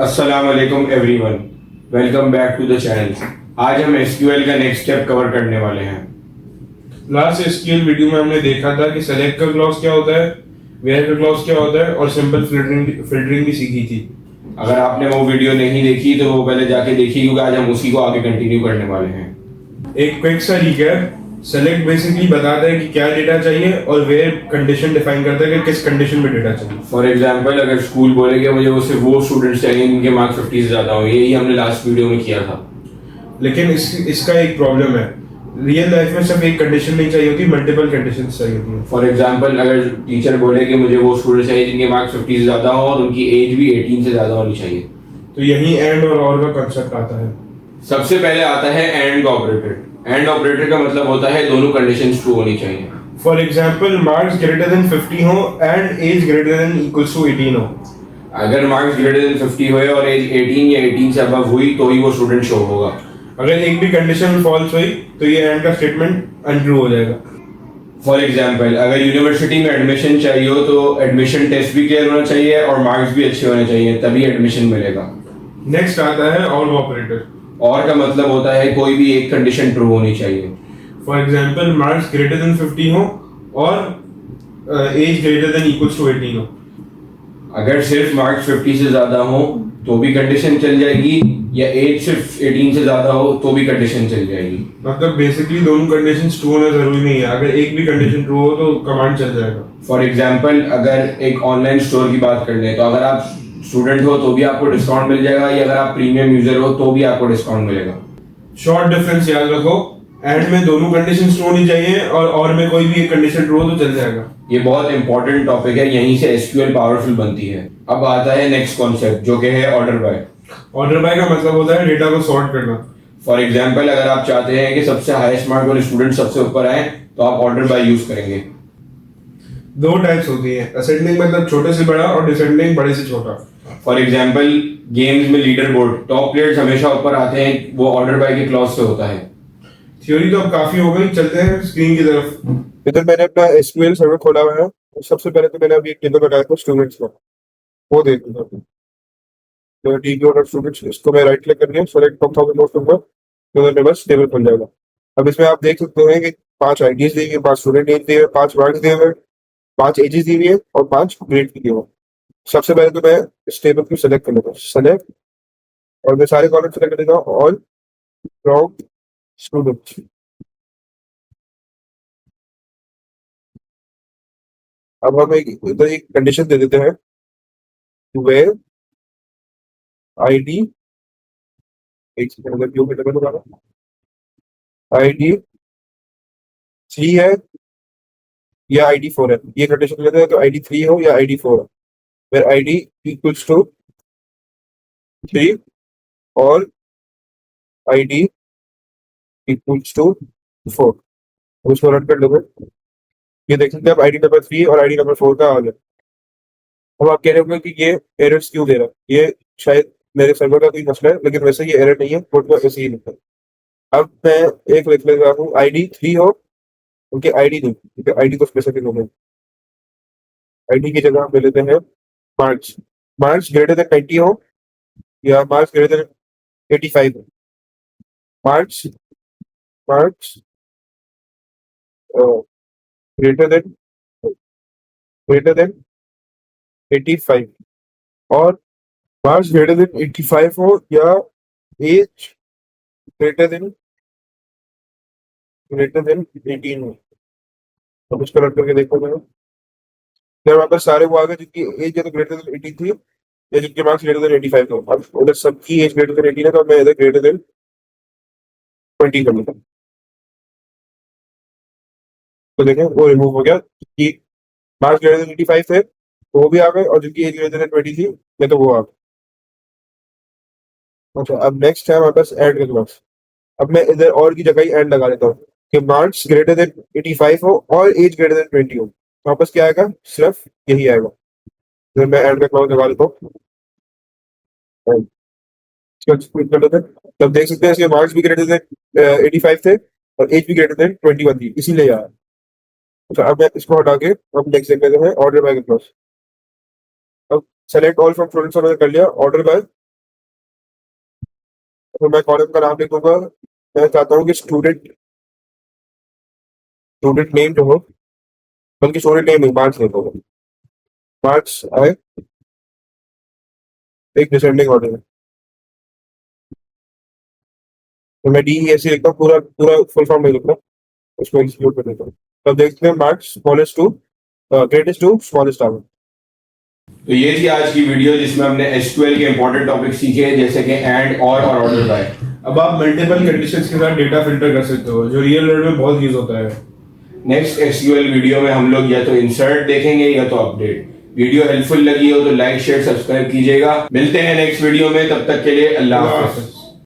अस्सलाम वालेकुम everyone, welcome back to the channel. आज हम एसक्यूएल का नेक्स्ट स्टेप कवर करने वाले हैं। लास्ट एसक्यूएल वीडियो में हमने देखा था कि सेलेक्ट का क्लॉज क्या होता है, वेयर का क्लॉज क्या होता है और सिंपल फिल्टरिंग भी सीखी थी। अगर आपने वो वीडियो नहीं देखी तो वो पहले जाके देखिए, क्योंकि आज हम उसी को आगे कंटिन्यू करने वाले हैं। एक क्विक सा रिकैप। सेलेक्ट बेसिकली बताता है कि क्या डेटा चाहिए और वेयर कंडीशन डिफाइन करता है कि किस कंडीशन में डेटा चाहिए। फॉर एग्जाम्पल, अगर स्कूल बोलेंगे मुझे वो सिर्फ वो स्टूडेंट्स चाहिए जिनके मार्क्स 50 से ज़्यादा हो, यही हमने लास्ट वीडियो में किया था। लेकिन इसका एक प्रॉब्लम है, रियल लाइफ में सिर्फ एक कंडीशन नहीं चाहिए होती, मल्टीपल कंडीशंस चाहिए होती हैं। फॉर एग्जाम्पल, अगर टीचर बोले कि मुझे वो स्टूडेंट चाहिए जिनके मार्क्स 50 से ज़्यादा हो और उनकी एज भी 18 से ज़्यादा होनी चाहिए, तो यही एंड और का कंसेप्ट आता है। सबसे पहले आता है एंड का ऑपरेटर। एंड ऑपरेटर का मतलब होता है दोनों कंडीशंस ट्रू होनी चाहिए। For example, marks greater than 50 हो and age greater than equals to 18 हो। अगर मार्क्स ग्रेटर देन 50 हुए और एज 18 या 18 से अबव हुई तो ही वो स्टूडेंट शो होगा। अगर एक भी कंडीशन फॉल्स हुई तो ये एंड का स्टेटमेंट अनट्रू हो जाएगा। फॉर एग्जाम्पल, अगर यूनिवर्सिटी में एडमिशन चाहिए हो तो एडमिशन टेस्ट भी क्लियर होना चाहिए और मार्क्स भी अच्छे होने चाहिए, तभी एडमिशन मिलेगा। नेक्स्ट आता है और ऑपरेटर। और का मतलब होता है कोई भी एक कंडीशन ट्रू होनी चाहिए। For example, marks greater than 50 हो और age greater than equals to 18 हो। अगर सिर्फ मार्क्स 50 से ज्यादा हो तो भी कंडीशन चल जाएगी, या एज सिर्फ 18 से ज्यादा हो तो भी कंडीशन चल जाएगी। मतलब बेसिकली दोनों कंडीशंस ट्रू होना जरूरी नहीं है, अगर एक भी कंडीशन ट्रू हो तो कमांड चल जाएगा। फॉर एग्जाम्पल, अगर एक ऑनलाइन स्टोर की बात कर लें तो अगर आप स्टूडेंट हो तो भी आपको डिस्काउंट मिल जाएगा, या अगर आप प्रीमियम यूजर हो तो भी आपको डिस्काउंट मिलेगा। शॉर्ट डिफरेंस याद रखो, एंड में दोनों कंडीशंस ट्रू होनी चाहिए और में कोई भी एक कंडीशन ट्रू हो तो चल जाएगा। ये बहुत इंपॉर्टेंट टॉपिक है, यहीं से एसक्यूएल पावरफुल बनती है। अब आता है नेक्स्ट कॉन्सेप्ट जो कि है ऑर्डर बाय। ऑर्डर बाय का मतलब होता है डेटा को सॉर्ट करना। फॉर एग्जाम्पल, अगर आप चाहते हैं कि सबसे हाईएस्ट मार्क वाले स्टूडेंट सबसे ऊपर आए तो आप ऑर्डर बाय यूज करेंगे। दो टाइप्स होती है, असेंडिंग मतलब छोटे से बड़ा और डिसेंडिंग बड़े से छोटा। फॉर एग्जाम्पल, गेम्स में लीडर बोर्ड, टॉप प्लेयर्स हमेशा ऊपर आते हैं, वो ऑर्डर बाय के क्लॉज से होता है। थ्योरी तो अब काफी हो गई, चलते हैं स्क्रीन की तरफ। इधर मैंने अपना एसक्यूएल सर्वर खोला हुआ है। सबसे पहले तो मैंने अभी एक टेबल बनाया था स्टूडेंट्स का, वो देख लो। तो टीबी ऑर्डर स्टूडेंट्स, इसको मैं राइट क्लिक करके सेलेक्ट फ्रॉम 1000 मोस्ट नंबर, तो मेरे पास टेबल खुल जाएगा। अब इसमें आप देख सकते हैं कि 5 आईडीज दी हुई है, 5 स्टूडेंट नेम दिए हुए, 5 मार्क्स दिए हुए, 5 एजेस दी हुई है और 5 ग्रेड दिए हुए। सबसे पहले तो मैं इस टेबल को सेलेक्ट कर लेता हूँ, सेलेक्ट, और मैं सारे कॉलम सेलेक्ट कर लेता हूँ, ऑल फ्रॉम स्टूडेंट्स। अब हम इधर एक कंडीशन दे देते हैं, वेयर आईडी, एक सेकंड अगर क्यों बेटा दोबारा, आईडी 3 है या आईडी 4 है, ये कंडीशन लेते हैं। तो आईडी 3 हो या आईडी 4 हो, वेयर आईडी इक्वल्स टू 3 और आईडी इक्वल्स टू 4। अब इसको रन कर लो। ये देख सकते हैं आप, आईडी नंबर 3 और आईडी नंबर 4 का आ गया। अब आप कह रहे होंगे कि ये एरर्स क्यों दे रहा है, ये शायद मेरे सर्वर का कोई मसला है, लेकिन वैसे ये एरर नहीं है, कोड में ऐसे ही लिखा है। अब मैं एक लिख लेता हूँ, आईडी 3 हो, उनके आईडी नहीं, क्योंकि आईडी को स्पेसिफिक हो गया। आईडी की जगह हम ले लेते हैं मार्क्स, मार्क्स ग्रेटर देन 90 हो या मार्क्स ग्रेटर देन 85 हो। Marks marks greater then greater than 85 और मार्क्स ग्रेटर देन 85 हो या एज ग्रेटर देन 18 हो। अब इसको रन करके देखो मैंने, फिर वहाँ पर सारे वो आ गए जिनकी एज या तो ग्रेटर देन 18 थी या जिनके मार्क्स ग्रेटर देन 85 थे। अब उधर सबकी एज ग्रेटर देन 18 है, तो मैं इधर ग्रेटर देन 20 कर लेता हूँ। तो देखें वो रिमूव हो गया कि मार्क्स ग्रेटर देन 85 थे तो वो भी आ गए, और जिनकी एज ग्रेटर देन 20 थी मैं तो वो आ गए। अच्छा, अब नेक्स्ट है हमारे पास एंड का क्लॉज। अब मैं इधर और की जगह ही एंड लगा देता हूँ कि मार्क्स ग्रेटर देन 85 हो और एज ग्रेटर देन 20 हो। वापस क्या आएगा, सिर्फ यही आएगा। इधर मैं एंड का क्लॉज लगा देता हूँ, तब देख सकते हैं इसके मार्क्स भी ग्रेटर देन 85 थे और एज भी ग्रेटर देन 21 थी, इसीलिए यार। अच्छा, अब मैं इसको हटा के अब नेक्स्ट देख लेते हैं ऑर्डर बाय क्लॉज। अब सेलेक्ट ऑल फ्रॉम स्टूडेंट्स मैंने कर लिया, ऑर्डर बाय तो मैं कॉलम का नाम लिखूंगा, मैं चाहता हूँ कि स्टूडेंट स्टूडेंट नेम जो हो, बल्कि स्टूडेंट नेम नहीं, मार्क्स लिखूंगा, मार्क्स आए एक डिसेंडिंग ऑर्डर में। तो मैं DESC लिखता हूँ, पूरा पूरा फुल फॉर्म नहीं लिखता, उसको एक्सक्लूड कर देता हूँ। तब देखते हैं marks smallest to greatest to smallest आवर। तो ये थी आज की वीडियो जिसमें हमने SQL के इंपॉर्टेंट टॉपिक सीखे जैसे कि एंड और ऑर्डर बाय। अब आप मल्टीपल कंडीशंस के साथ डेटा फिल्टर कर सकते हो, जो रियल वर्ल्ड में बहुत यूज होता है। नेक्स्ट SQL वीडियो में हम लोग या तो इंसर्ट देखेंगे या तो अपडेट। वीडियो हेल्पफुल लगी हो तो लाइक शेयर सब्सक्राइब कीजिएगा। मिलते हैं नेक्स्ट वीडियो में, तब तक के लिए अल्लाह हाफ़िज़।